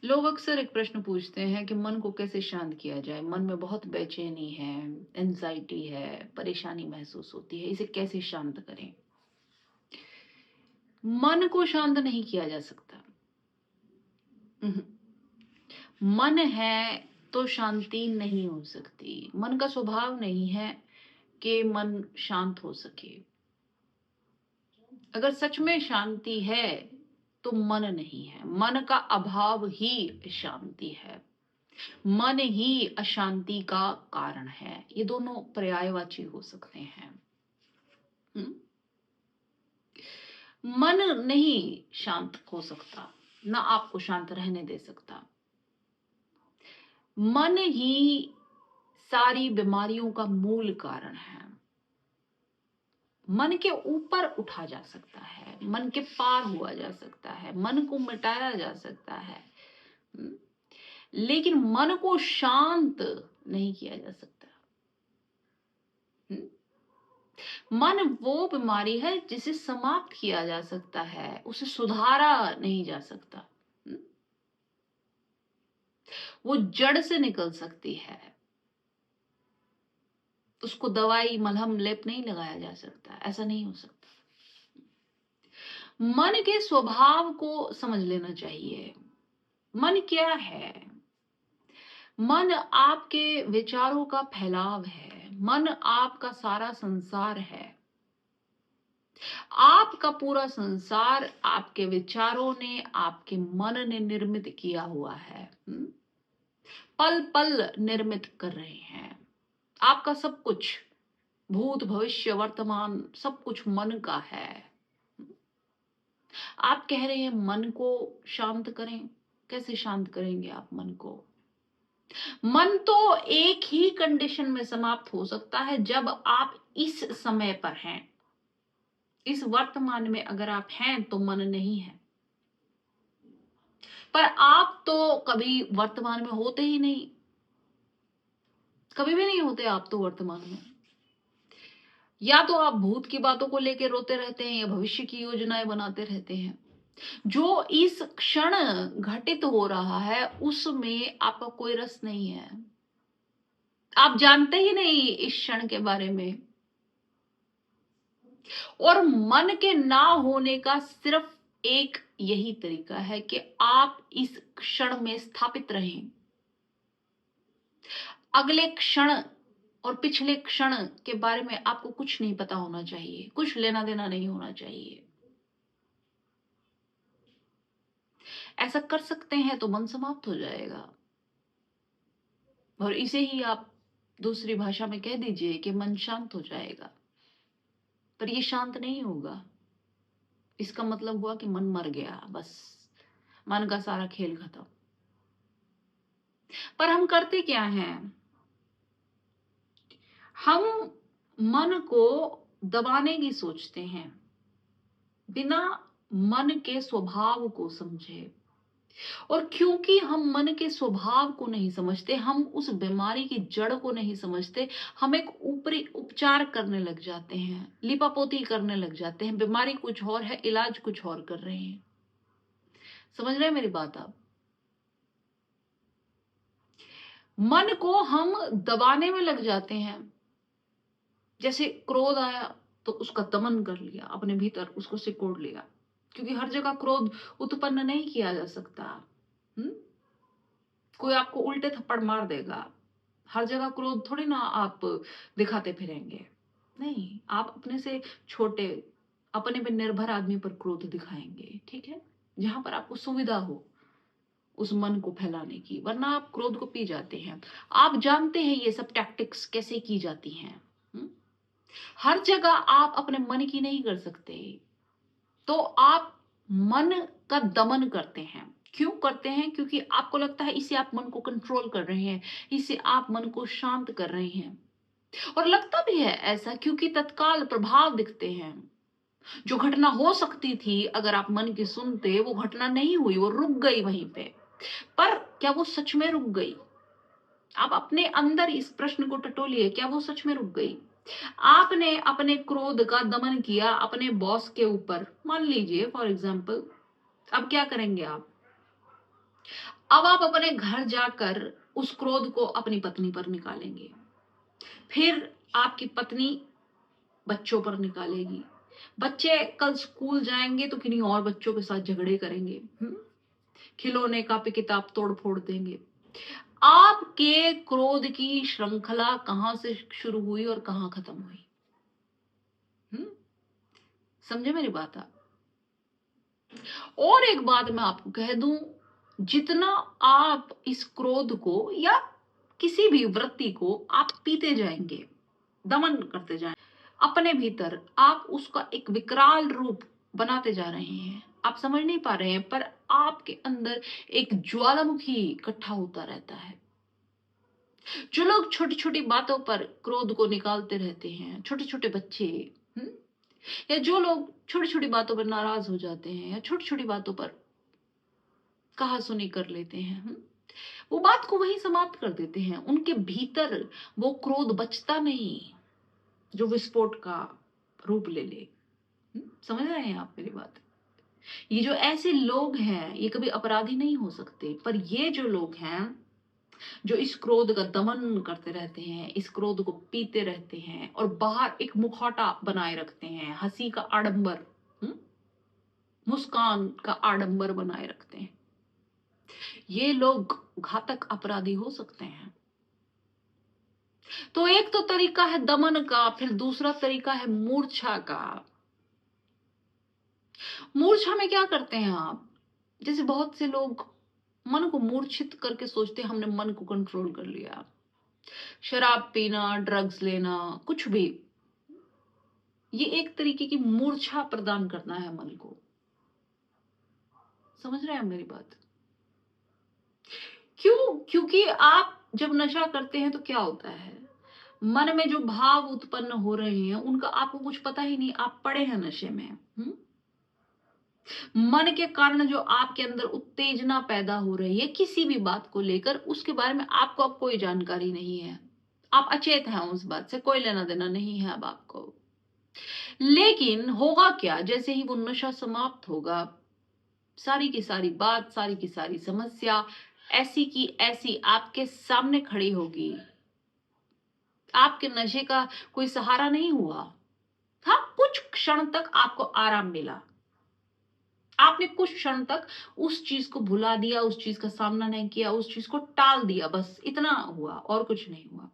लोग अक्सर एक प्रश्न पूछते हैं कि मन को कैसे शांत किया जाए। मन में बहुत बेचैनी है, एंजाइटी है, परेशानी महसूस होती है, इसे कैसे शांत करें। मन को शांत नहीं किया जा सकता। उहुँ। मन है तो शांति नहीं हो सकती। मन का स्वभाव नहीं है कि मन शांत हो सके। अगर सच में शांति है तो मन नहीं है। मन का अभाव ही शांति है। मन ही अशांति का कारण है। ये दोनों पर्यायवाची हो सकते हैं। हुँ? मन नहीं शांत हो सकता, ना आपको शांत रहने दे सकता। मन ही सारी बीमारियों का मूल कारण है। मन के ऊपर उठा जा सकता है, मन के पार हुआ जा सकता है, मन को मिटाया जा सकता है। हुँ? लेकिन मन को शांत नहीं किया जा सकता। हुँ? मन वो बीमारी है जिसे समाप्त किया जा सकता है, उसे सुधारा नहीं जा सकता। हुँ? वो जड़ से निकल सकती है। उसको दवाई, मलहम, लेप नहीं लगाया जा सकता, ऐसा नहीं हो सकता। मन के स्वभाव को समझ लेना चाहिए। मन क्या है? मन आपके विचारों का फैलाव है। मन आपका सारा संसार है। आपका पूरा संसार आपके विचारों ने, आपके मन ने निर्मित किया हुआ है। पल पल निर्मित कर रहे हैं। आपका सब कुछ, भूत, भविष्य, वर्तमान, सब कुछ मन का है। आप कह रहे हैं मन को शांत करें। कैसे शांत करेंगे आप मन को? मन तो एक ही कंडीशन में समाप्त हो सकता है, जब आप इस समय पर हैं। इस वर्तमान में अगर आप हैं तो मन नहीं है। पर आप तो कभी वर्तमान में होते ही नहीं। कभी भी नहीं होते आप तो वर्तमान में। या तो आप भूत की बातों को लेकर रोते रहते हैं या भविष्य की योजनाएं बनाते रहते हैं। जो इस क्षण घटित हो रहा है उसमें आपका कोई रस नहीं है। आप जानते ही नहीं इस क्षण के बारे में। और मन के ना होने का सिर्फ एक यही तरीका है कि आप इस क्षण में स्थापित रहें। अगले क्षण और पिछले क्षण के बारे में आपको कुछ नहीं पता होना चाहिए, कुछ लेना देना नहीं होना चाहिए। ऐसा कर सकते हैं तो मन समाप्त हो जाएगा। और इसे ही आप दूसरी भाषा में कह दीजिए कि मन शांत हो जाएगा। पर ये शांत नहीं होगा। इसका मतलब हुआ कि मन मर गया, बस मन का सारा खेल खत्म। पर हम करते क्या हैं? हम मन को दबाने की सोचते हैं, बिना मन के स्वभाव को समझे। और क्योंकि हम मन के स्वभाव को नहीं समझते, हम उस बीमारी की जड़ को नहीं समझते, हम एक ऊपरी उपचार करने लग जाते हैं, लिपापोती करने लग जाते हैं। बीमारी कुछ और है, इलाज कुछ और कर रहे हैं। समझ रहे हैं मेरी बात आप? मन को हम दबाने में लग जाते हैं। जैसे क्रोध आया तो उसका दमन कर लिया, अपने भीतर उसको सिकोड़ लिया। क्योंकि हर जगह क्रोध उत्पन्न नहीं किया जा सकता। हम्म? कोई आपको उल्टे थप्पड़ मार देगा। हर जगह क्रोध थोड़ी ना आप दिखाते फिरेंगे। नहीं, आप अपने से छोटे, अपने पे निर्भर आदमी पर क्रोध दिखाएंगे। ठीक है? जहां पर आपको सुविधा हो उस मन को फैलाने की, वरना आप क्रोध को पी जाते हैं। आप जानते हैं ये सब टैक्टिक्स कैसे की जाती हैं। हम्म? हर जगह आप अपने मन की नहीं कर सकते। तो आप मन का दमन करते हैं। क्यों करते हैं? क्योंकि आपको लगता है इससे आप मन को कंट्रोल कर रहे हैं, इससे आप मन को शांत कर रहे हैं। और लगता भी है ऐसा, क्योंकि तत्काल प्रभाव दिखते हैं। जो घटना हो सकती थी अगर आप मन की सुनते, वो घटना नहीं हुई, वो रुक गई वहीं पे। पर क्या वो सच में रुक गई? आप अपने अंदर इस प्रश्न को टटोलिए, क्या वो सच में रुक गई? आपने अपने क्रोध का दमन किया अपने बॉस के ऊपर, मान लीजिए फॉर एग्जाम्पल। अब क्या करेंगे आप? अब आप अपने घर जाकर उस क्रोध को अपनी पत्नी पर निकालेंगे, फिर आपकी पत्नी बच्चों पर निकालेगी, बच्चे कल स्कूल जाएंगे तो किन्हीं और बच्चों के साथ झगड़े करेंगे, खिलौने कापी किताब तोड़ फोड़ देंगे। आपके क्रोध की श्रृंखला कहां से शुरू हुई और कहां खत्म हुई? समझे मेरी बात आप? और एक बात मैं आपको कह दूं, जितना आप इस क्रोध को या किसी भी वृत्ति को आप पीते जाएंगे, दमन करते जाएंगे अपने भीतर, आप उसका एक विकराल रूप बनाते जा रहे हैं। आप समझ नहीं पा रहे हैं, पर आपके अंदर एक ज्वालामुखी इकट्ठा होता रहता है। जो लोग छोटी छोटी बातों पर क्रोध को निकालते रहते हैं, छोटे छोटे बच्चे, या जो लोग छोटी छोटी बातों पर नाराज हो जाते हैं या छोटी छोटी बातों पर कहा सुनी कर लेते हैं, वो बात को वहीं समाप्त कर देते हैं। उनके भीतर वो क्रोध बचता नहीं जो विस्फोट का रूप ले ले। समझ रहे हैं आप मेरी बात? ये जो ऐसे लोग हैं ये कभी अपराधी नहीं हो सकते, पर ये जो लोग हैं जो इस क्रोध का दमन करते रहते हैं, इस क्रोध को पीते रहते हैं और बाहर एक मुखौटा बनाए रखते हैं, हंसी का आडंबर, मुस्कान का आडंबर बनाए रखते हैं, ये लोग घातक अपराधी हो सकते हैं। तो एक तो तरीका है दमन का, फिर दूसरा तरीका है मूर्छा का। मूर्छा में क्या करते हैं आप? जैसे बहुत से लोग मन को मूर्छित करके सोचते हैं हमने मन को कंट्रोल कर लिया, शराब पीना, ड्रग्स लेना, कुछ भी, ये एक तरीके की मूर्छा प्रदान करना है मन को। समझ रहे हैं मेरी बात? क्यों? क्योंकि आप जब नशा करते हैं तो क्या होता है, मन में जो भाव उत्पन्न हो रहे हैं उनका आपको कुछ पता ही नहीं, आप पड़े हैं नशे में। मन के कारण जो आपके अंदर उत्तेजना पैदा हो रही है किसी भी बात को लेकर, उसके बारे में आपको अब कोई जानकारी नहीं है, आप अचेत हैं उस बात से, कोई लेना देना नहीं है अब आपको। लेकिन होगा क्या, जैसे ही वो नशा समाप्त होगा, सारी की सारी बात, सारी की सारी समस्या ऐसी की ऐसी आपके सामने खड़ी होगी। आपके नशे का कोई सहारा नहीं हुआ। हाँ, कुछ क्षण तक आपको आराम मिला, आपने कुछ क्षण तक उस चीज को भुला दिया, उस चीज का सामना नहीं किया, उस चीज को टाल दिया, बस इतना हुआ और कुछ नहीं हुआ।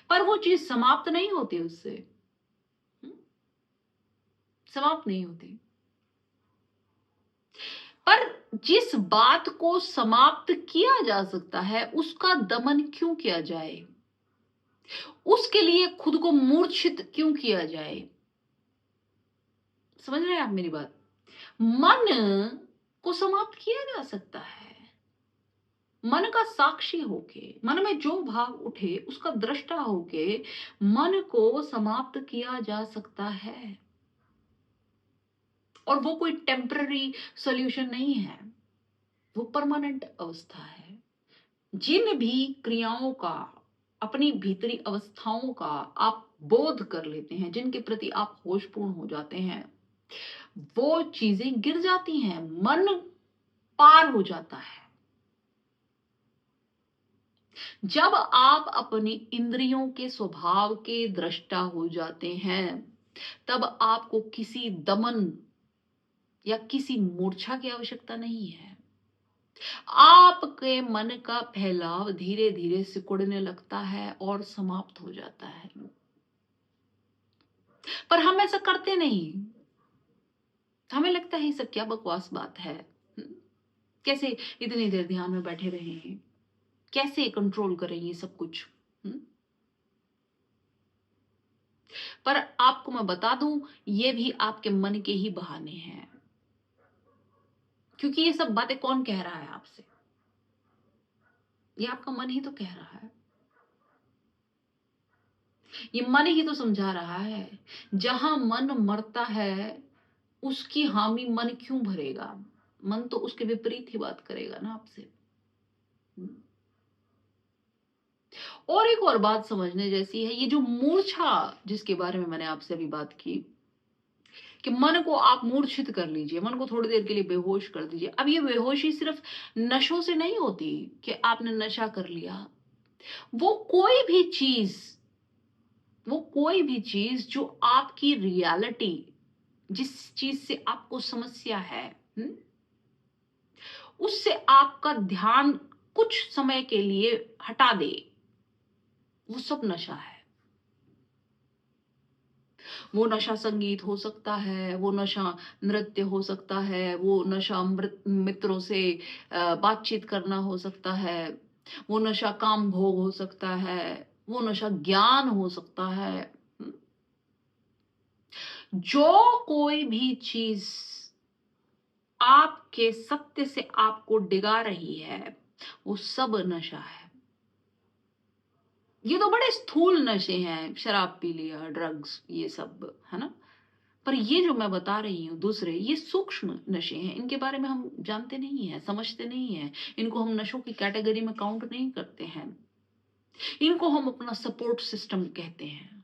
पर वो चीज समाप्त नहीं होती, उससे समाप्त नहीं होती। पर जिस बात को समाप्त किया जा सकता है उसका दमन क्यों किया जाए, उसके लिए खुद को मूर्छित क्यों किया जाए? समझ रहे हैं आप मेरी बात? मन को समाप्त किया जा सकता है, मन का साक्षी होके, मन में जो भाव उठे उसका दृष्टा होके मन को समाप्त किया जा सकता है। और वो कोई टेम्पररी सॉल्यूशन नहीं है, वो परमानेंट अवस्था है। जिन भी क्रियाओं का, अपनी भीतरी अवस्थाओं का आप बोध कर लेते हैं, जिनके प्रति आप होशपूर्ण हो जाते हैं, वो चीजें गिर जाती हैं, मन पार हो जाता है। जब आप अपनी इंद्रियों के स्वभाव के दृष्टा हो जाते हैं, तब आपको किसी दमन या किसी मूर्छा की आवश्यकता नहीं है। आपके मन का फैलाव धीरे धीरे सिकुड़ने लगता है और समाप्त हो जाता है। पर हम ऐसा करते नहीं, हमें लगता है ये सब क्या बकवास बात है, कैसे इतनी देर ध्यान में बैठे रहे हैं, कैसे कंट्रोल करें ये सब कुछ। पर आपको मैं बता दूं, ये भी आपके मन के ही बहाने हैं, क्योंकि ये सब बातें कौन कह रहा है आपसे? ये आपका मन ही तो कह रहा है, ये मन ही तो समझा रहा है। जहां मन मरता है उसकी हामी मन क्यों भरेगा? मन तो उसके विपरीत ही बात करेगा ना आपसे। और एक और बात समझने जैसी है, ये जो मूर्छा जिसके बारे में मैंने आपसे अभी बात की, कि मन को आप मूर्छित कर लीजिए, मन को थोड़ी देर के लिए बेहोश कर दीजिए। अब ये बेहोशी सिर्फ नशों से नहीं होती कि आपने नशा कर लिया। वो कोई भी चीज वो कोई भी चीज जो आपकी रियलिटी, जिस चीज से आपको समस्या है, उससे आपका ध्यान कुछ समय के लिए हटा दे, वो सब नशा है। वो नशा संगीत हो सकता है, वो नशा नृत्य हो सकता है, वो नशा मित्रों से बातचीत करना हो सकता है, वो नशा काम भोग हो सकता है, वो नशा ज्ञान हो सकता है। जो कोई भी चीज आपके सत्य से आपको डिगा रही है, वो सब नशा है। ये तो बड़े स्थूल नशे हैं, शराब पी लिया, ड्रग्स, ये सब है ना। पर ये जो मैं बता रही हूँ दूसरे, ये सूक्ष्म नशे हैं, इनके बारे में हम जानते नहीं हैं, समझते नहीं हैं। इनको हम नशों की कैटेगरी में काउंट नहीं करते हैं। इनको हम अपना सपोर्ट सिस्टम कहते हैं।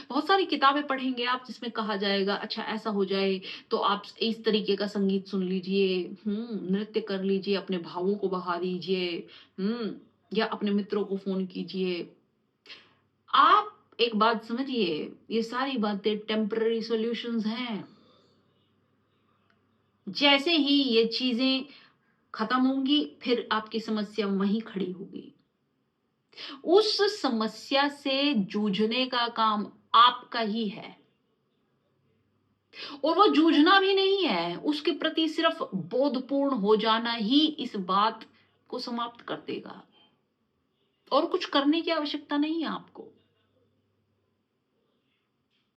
बहुत सारी किताबें पढ़ेंगे आप जिसमें कहा जाएगा अच्छा ऐसा हो जाए तो आप इस तरीके का संगीत सुन लीजिए, नृत्य कर लीजिए, अपने भावों को बहा दीजिए, या अपने मित्रों को फोन कीजिए। आप एक बात समझिए, ये सारी बातें टेम्पररी सॉल्यूशंस हैं। जैसे ही ये चीजें खत्म होंगी, फिर आपकी समस्या वहीं खड़ी होगी। उस समस्या से जूझने का काम आपका ही है, और वो जूझना भी नहीं है, उसके प्रति सिर्फ बोधपूर्ण हो जाना ही इस बात को समाप्त कर देगा। और कुछ करने की आवश्यकता नहीं है आपको।